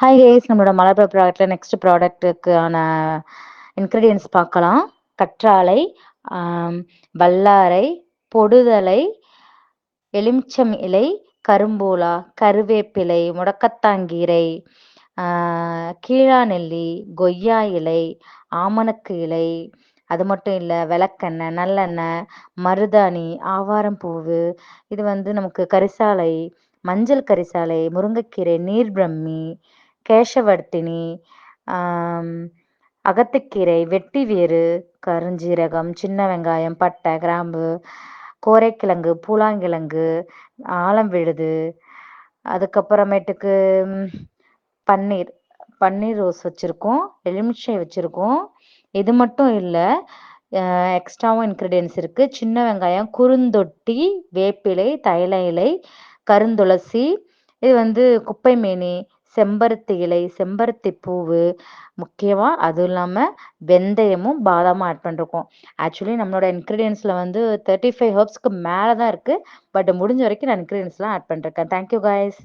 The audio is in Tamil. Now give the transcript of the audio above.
ஹாய் கேஸ், நம்மளோட மலர்புற ப்ராடக்ட்ல நெக்ஸ்ட் ப்ராடக்ட்டுக்கான இன்க்ரீடியன்ஸ் பார்க்கலாம். கற்றாழை, வல்லாரை, பொடுதலை, எலுமிச்சம் இலை, கரும்பூலா, கருவேப்பிலை, முடக்கத்தாங்கீரை, கீழாநெல்லி, கொய்யா இலை, ஆமணக்கு இலை, அது மட்டும் இல்லை விளக்கெண்ணெய், நல்லெண்ணெய், மருதாணி, ஆவாரம் பூவு, இது நமக்கு கரிசாலை, மஞ்சள் கரிசாலை, முருங்கைக்கீரை, நீர் பிரம்மி, கேசவர்த்தினி, அகத்துக்கீரை, வெட்டி வேறு, கருஞ்சீரகம், சின்ன வெங்காயம், பட்டை, கிராம்பு, கோரைக்கிழங்கு, பூலாங்கிழங்கு, ஆலம் விழுது, அதுக்கப்புறமேட்டுக்கு பன்னீர் பன்னீர் ரோஸ் வச்சுருக்கோம், எலுமிச்சை வச்சுருக்கோம். இது மட்டும் இல்லை, எக்ஸ்ட்ராவும் இன்க்ரீடியன்ஸ் இருக்குது. சின்ன வெங்காயம், குறுந்தொட்டி, வேப்பிலை, தைல இலை, கருந்துளசி, இது குப்பை மேனி, செம்பருத்தி இலை, செம்பருத்தி பூவு, முக்கியமாக அதுவும் இல்லாமல் வெந்தயமும் பாதாமும் ஆட் பண்ணிருக்கோம். ஆக்சுவலி நம்மளோட இன்க்ரீடியன்ஸில் 35 ஹர்ப்ஸ்க்கு மேலே தான் இருக்குது. பட் முடிஞ்ச வரைக்கும் நான் இன்க்ரீடியன்ஸ்லாம் ஆட் பண்ணிருக்கேன். Thank you guys.